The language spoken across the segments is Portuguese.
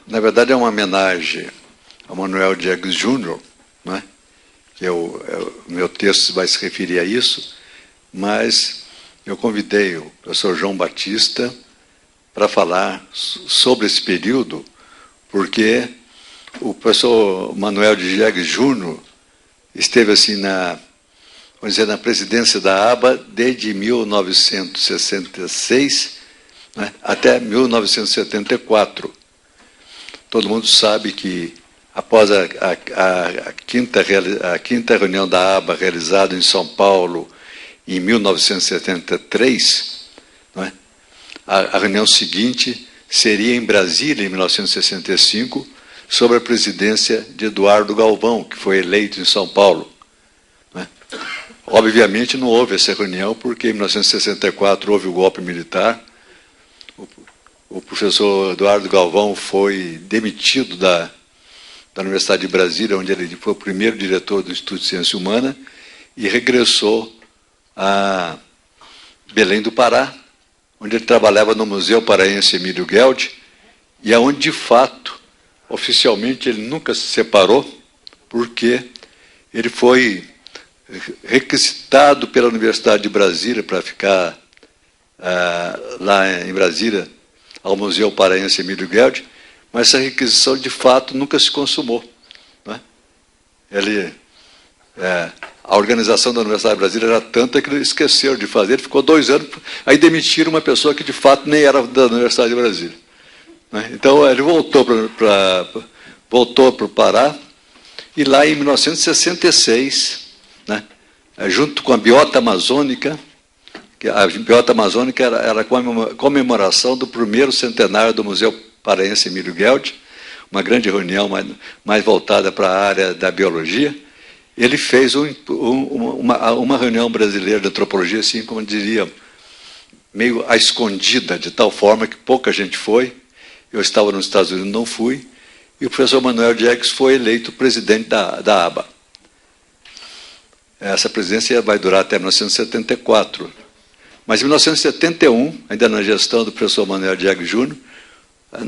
Na verdade, é uma homenagem ao Manuel Diegues Júnior, né? Que o meu texto vai se referir a isso, mas eu convidei o professor João Batista para falar sobre esse período, porque o professor Manuel Diegues Júnior esteve assim vamos dizer, na presidência da ABA desde 1966, né, até 1974. Todo mundo sabe que, após a quinta reunião da ABA realizada em São Paulo em 1973, né, a reunião seguinte seria em Brasília, em 1965, sob a presidência de Eduardo Galvão, que foi eleito em São Paulo. Né. Obviamente não houve essa reunião, porque em 1964 houve o golpe militar. O professor Eduardo Galvão foi demitido da Universidade de Brasília, onde ele foi o primeiro diretor do Instituto de Ciência Humana, e regressou a Belém do Pará, onde ele trabalhava no Museu Paraense Emílio Gueldi, e aonde, de fato, oficialmente, ele nunca se separou, porque ele foi requisitado pela Universidade de Brasília para ficar lá em Brasília, ao Museu Paraense Emílio Gueldi, mas essa requisição, de fato, nunca se consumou. Né? A organização da Universidade de Brasília era tanta que ele esqueceu de fazer, ele ficou 2 anos, aí demitiram uma pessoa que, de fato, nem era da Universidade de Brasília. Né? Então, ele voltou para o Pará, e lá, em 1966, né, junto com a Biota Amazônica, a Biota Amazônica era a comemoração do primeiro centenário do Museu Paraense Emílio Gueldi, uma grande reunião mais voltada para a área da biologia. Ele fez uma reunião brasileira de antropologia, assim como eu diria, meio à escondida, de tal forma que pouca gente foi. Eu estava nos Estados Unidos, não fui, e o professor Manuel Diegues foi eleito presidente da ABA. Essa presidência vai durar até 1974. Mas em 1971, ainda na gestão do professor Manuel Diegues Júnior,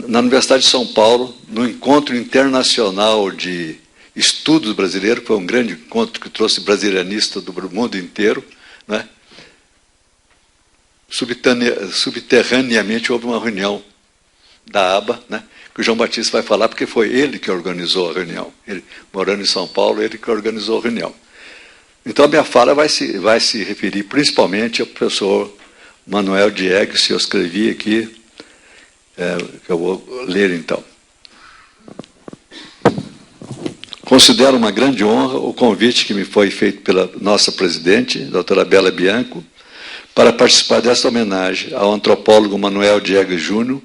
na Universidade de São Paulo, no Encontro Internacional de Estudos Brasileiros, que foi um grande encontro que trouxe brasilianistas do mundo inteiro, né, subterraneamente houve uma reunião da ABA, né, que o João Batista vai falar, porque foi ele que organizou a reunião. Ele, morando em São Paulo, ele que organizou a reunião. Então, a minha fala vai se referir principalmente ao professor Manuel Diegues, que eu escrevi aqui, que eu vou ler então. Considero uma grande honra o convite que me foi feito pela nossa presidente, doutora Bela Bianco, para participar desta homenagem ao antropólogo Manuel Diegues Júnior,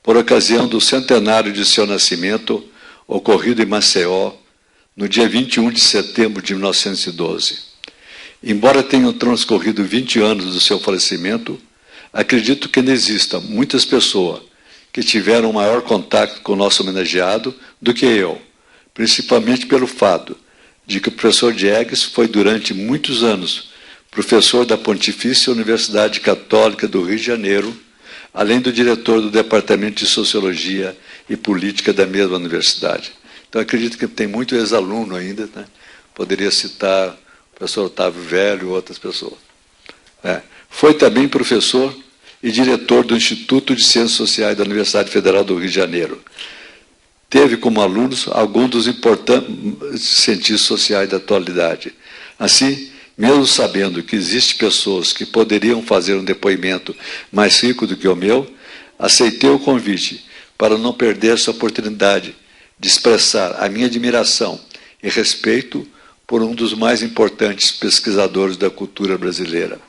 por ocasião do centenário de seu nascimento, ocorrido em Maceió, no dia 21 de setembro de 1912. Embora tenham transcorrido 20 anos do seu falecimento, acredito que ainda existam muitas pessoas que tiveram maior contato com o nosso homenageado do que eu, principalmente pelo fato de que o professor Diegues foi durante muitos anos professor da Pontifícia Universidade Católica do Rio de Janeiro, além do diretor do Departamento de Sociologia e Política da mesma universidade. Então, acredito que tem muito ex-aluno ainda, né? Poderia citar o professor Otávio Velho e outras pessoas. Foi também professor e diretor do Instituto de Ciências Sociais da Universidade Federal do Rio de Janeiro. Teve como alunos alguns dos importantes cientistas sociais da atualidade. Assim, mesmo sabendo que existem pessoas que poderiam fazer um depoimento mais rico do que o meu, aceitei o convite para não perder essa oportunidade de expressar a minha admiração e respeito por um dos mais importantes pesquisadores da cultura brasileira.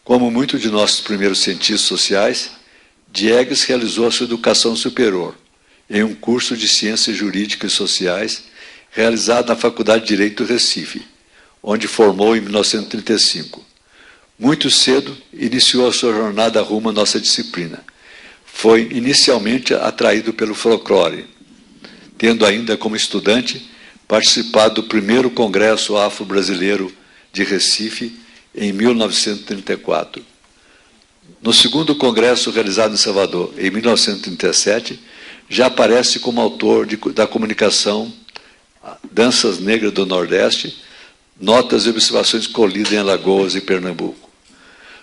Como muitos de nossos primeiros cientistas sociais, Diegues realizou a sua educação superior em um curso de Ciências Jurídicas e Sociais realizado na Faculdade de Direito do Recife, onde formou em 1935. Muito cedo, iniciou a sua jornada rumo à nossa disciplina. Foi inicialmente atraído pelo folclore, tendo ainda como estudante participado do primeiro Congresso Afro-Brasileiro de Recife, em 1934. No segundo congresso realizado em Salvador, em 1937, já aparece como autor da comunicação Danças Negras do Nordeste, notas e observações colhidas em Alagoas e Pernambuco.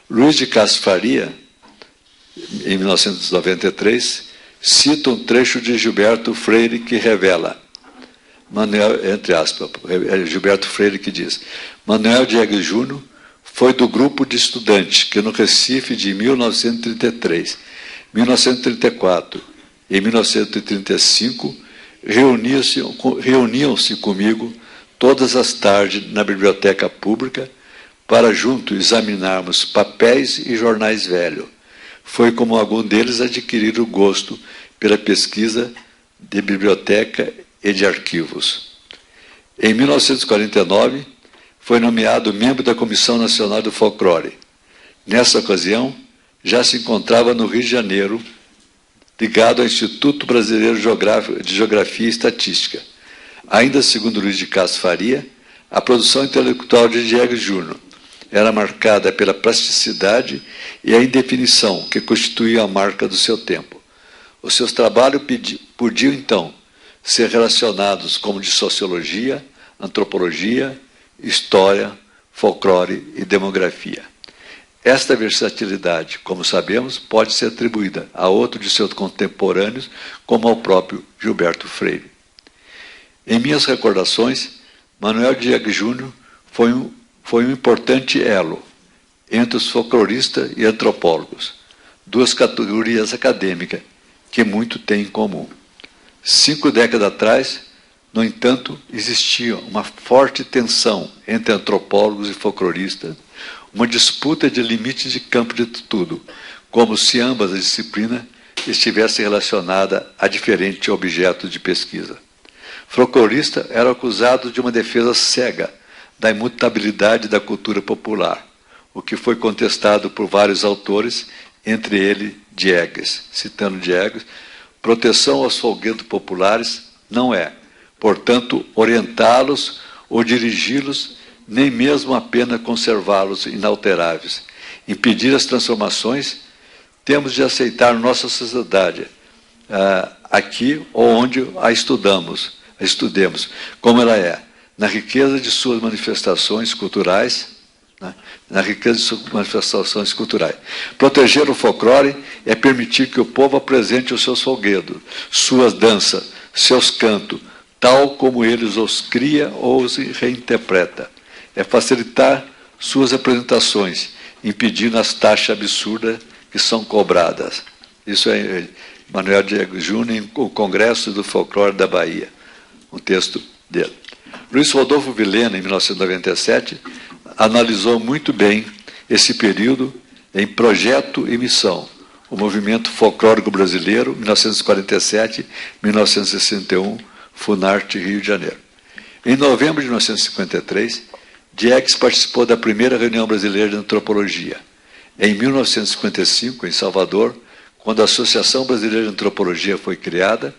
Luiz de Castro Faria, em 1993, cita um trecho de Gilberto Freire que revela, entre aspas, Gilberto Freire que diz: Manuel Diegues Júnior foi do grupo de estudantes que no Recife de 1933, 1934 e 1935 reuniam-se comigo todas as tardes na biblioteca pública para juntos examinarmos papéis e jornais velhos. Foi como algum deles adquirir o gosto pela pesquisa de biblioteca e de arquivos. Em 1949, foi nomeado membro da Comissão Nacional do Folclore. Nessa ocasião, já se encontrava no Rio de Janeiro, ligado ao Instituto Brasileiro de Geografia e Estatística. Ainda segundo Luiz de Castro Faria, a produção intelectual de Diegues Júnior era marcada pela plasticidade e a indefinição que constituía a marca do seu tempo. Os seus trabalhos podiam, então, ser relacionados como de sociologia, antropologia, história, folclore e demografia. Esta versatilidade, como sabemos, pode ser atribuída a outro de seus contemporâneos, como ao próprio Gilberto Freire. Em minhas recordações, Manuel Diegues Júnior foi um importante elo entre os folcloristas e antropólogos, duas categorias acadêmicas que muito têm em comum. 5 décadas atrás, no entanto, existia uma forte tensão entre antropólogos e folcloristas, uma disputa de limites de campo de estudo, como se ambas as disciplinas estivessem relacionadas a diferentes objetos de pesquisa. Folclorista era acusado de uma defesa cega da imutabilidade da cultura popular, o que foi contestado por vários autores, entre eles Diegues. Citando Diegues, proteção aos folguedos populares não é, portanto, orientá-los ou dirigi-los, nem mesmo apenas conservá-los inalteráveis. Impedir as transformações, temos de aceitar nossa sociedade, aqui ou onde a estudemos, como ela é, na riqueza de suas manifestações culturais, Proteger o folclore é permitir que o povo apresente os seus folguedos, suas danças, seus cantos, tal como eles os cria ou os reinterpreta. É facilitar suas apresentações, impedindo as taxas absurdas que são cobradas. Isso é Manuel Diegues Júnior, em O Congresso do Folclore da Bahia, um texto dele. Luiz Rodolfo Vilhena, em 1997, analisou muito bem esse período em Projeto e Missão, o Movimento Folclórico Brasileiro, 1947-1961, Funarte, Rio de Janeiro. Em novembro de 1953, Diegues participou da primeira reunião brasileira de antropologia. Em 1955, em Salvador, quando a Associação Brasileira de Antropologia foi criada,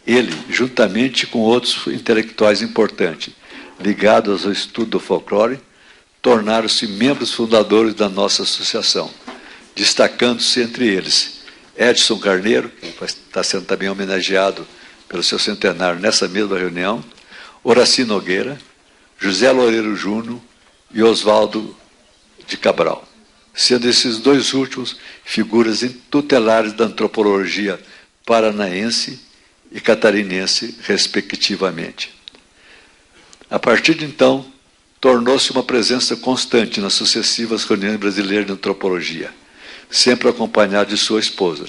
ele, juntamente com outros intelectuais importantes, ligados ao estudo do folclore, tornaram-se membros fundadores da nossa associação, destacando-se entre eles Edson Carneiro, que está sendo também homenageado pelo seu centenário nessa mesma reunião, Horaci Nogueira, José Loureiro Júnior e Oswaldo de Cabral, sendo esses dois últimos figuras tutelares da antropologia paranaense e catarinense, respectivamente. A partir de então, tornou-se uma presença constante nas sucessivas reuniões brasileiras de antropologia, sempre acompanhado de sua esposa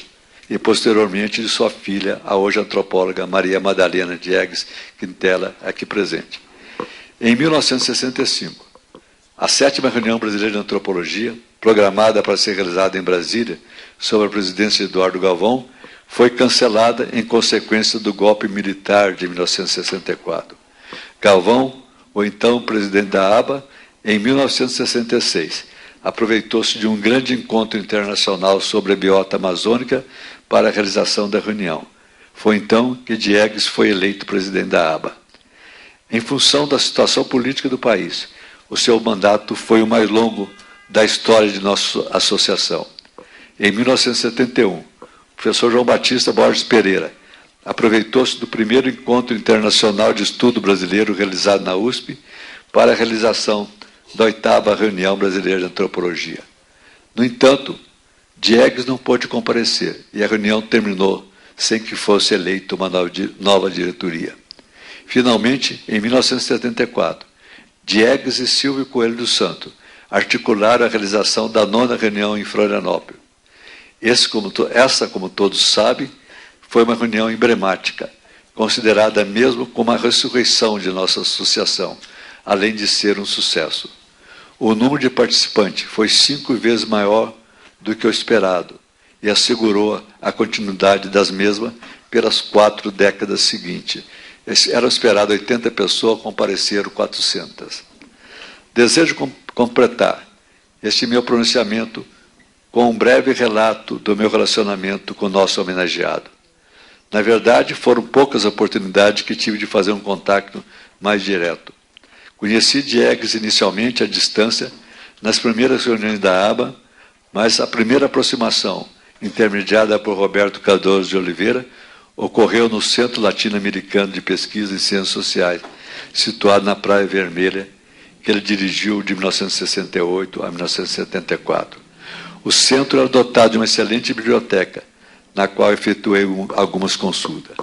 e, posteriormente, de sua filha, a hoje antropóloga Maria Madalena Diegues Quintela, aqui presente. Em 1965, a 7ª reunião brasileira de antropologia, programada para ser realizada em Brasília, sob a presidência de Eduardo Galvão, foi cancelada em consequência do golpe militar de 1964. Galvão, o então presidente da ABA, em 1966, aproveitou-se de um grande encontro internacional sobre a biota amazônica para a realização da reunião. Foi então que Diegues foi eleito presidente da ABA. Em função da situação política do país, o seu mandato foi o mais longo da história de nossa associação. Em 1971, o professor João Batista Borges Pereira aproveitou-se do primeiro encontro internacional de estudo brasileiro realizado na USP para a realização da 8ª reunião brasileira de antropologia. No entanto, Diegues não pôde comparecer e a reunião terminou sem que fosse eleita uma nova diretoria. Finalmente, em 1974, Diegues e Silvio Coelho do Santo articularam a realização da 9ª reunião em Florianópolis. Essa, como todos sabem, foi uma reunião emblemática, considerada mesmo como a ressurreição de nossa associação, além de ser um sucesso. O número de participantes foi 5 vezes maior do que o esperado e assegurou a continuidade das mesmas pelas 4 décadas seguintes. Era esperado 80 pessoas, compareceram 400. Desejo completar este meu pronunciamento com um breve relato do meu relacionamento com o nosso homenageado. Na verdade, foram poucas oportunidades que tive de fazer um contato mais direto. Conheci Diegues inicialmente à distância, nas primeiras reuniões da ABA, mas a primeira aproximação, intermediada por Roberto Cardoso de Oliveira, ocorreu no Centro Latino-Americano de Pesquisa em Ciências Sociais, situado na Praia Vermelha, que ele dirigiu de 1968 a 1974. O centro era dotado de uma excelente biblioteca, na qual efetuei algumas consultas.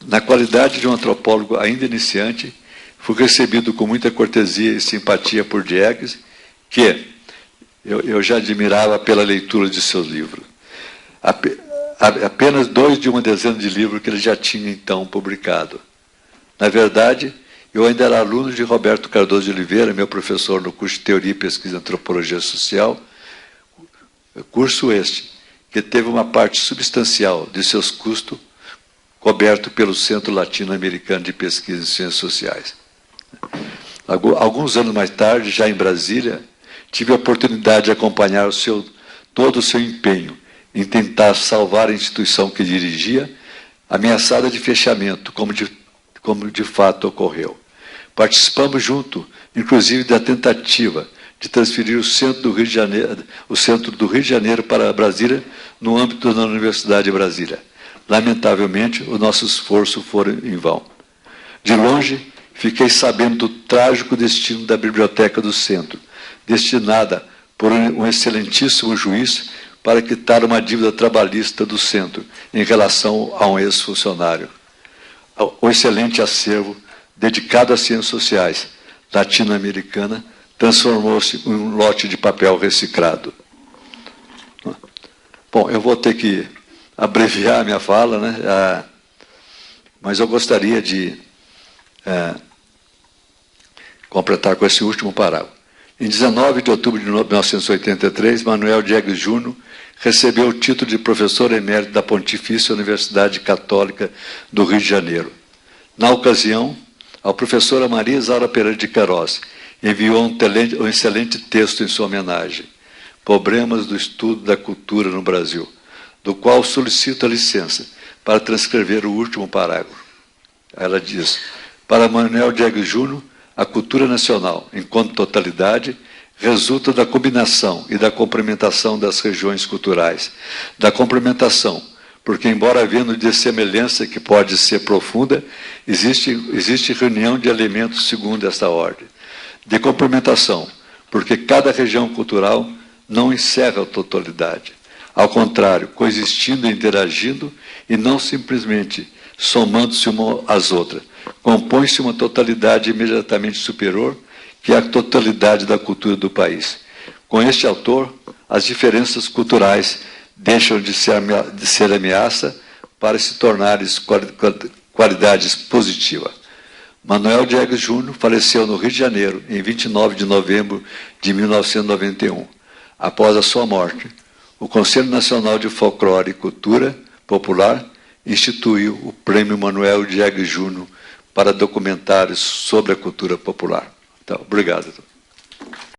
Na qualidade de um antropólogo ainda iniciante, fui recebido com muita cortesia e simpatia por Diegues, que eu já admirava pela leitura de seus livros. Apenas 2 de uma dezena de livros que ele já tinha, então, publicado. Na verdade, eu ainda era aluno de Roberto Cardoso de Oliveira, meu professor no curso de Teoria e Pesquisa em Antropologia Social, curso este, que teve uma parte substancial de seus custos coberto pelo Centro Latino-Americano de Pesquisa em Ciências Sociais. Alguns anos mais tarde, já em Brasília, tive a oportunidade de acompanhar todo o seu empenho em tentar salvar a instituição que dirigia, ameaçada de fechamento, como de fato ocorreu. Participamos junto, inclusive, da tentativa de transferir o centro do Rio de Janeiro para Brasília, no âmbito da Universidade de Brasília. Lamentavelmente, o nosso esforço foi em vão. De longe, fiquei sabendo do trágico destino da biblioteca do centro, destinada por um excelentíssimo juiz para quitar uma dívida trabalhista do centro em relação a um ex-funcionário. O excelente acervo dedicado às ciências sociais latino-americana transformou-se em um lote de papel reciclado. Bom, eu vou ter que abreviar a minha fala, né? Mas eu gostaria de completar com esse último parágrafo. Em 19 de outubro de 1983, Manuel Diegues Júnior recebeu o título de professor emérito da Pontifícia Universidade Católica do Rio de Janeiro. Na ocasião, a professora Maria Isaura Pereira de Queiroz enviou um excelente texto em sua homenagem, Problemas do Estudo da Cultura no Brasil, do qual solicito a licença para transcrever o último parágrafo. Ela diz: para Manuel Diegues Júnior, a cultura nacional, enquanto totalidade, resulta da combinação e da complementação das regiões culturais. Da complementação, porque, embora havendo de semelhança que pode ser profunda, existe reunião de elementos segundo esta ordem. De complementação, porque cada região cultural não encerra a totalidade. Ao contrário, coexistindo e interagindo, e não simplesmente somando-se uma às outras, compõe-se uma totalidade imediatamente superior, que é a totalidade da cultura do país. Com este autor, as diferenças culturais deixam de ser ameaça para se tornarem qualidades positivas. Manuel Diegues Júnior faleceu no Rio de Janeiro, em 29 de novembro de 1991. Após a sua morte, o Conselho Nacional de Folclore e Cultura Popular instituiu o Prêmio Manuel Diegues Júnior para documentários sobre a cultura popular. Então, obrigado.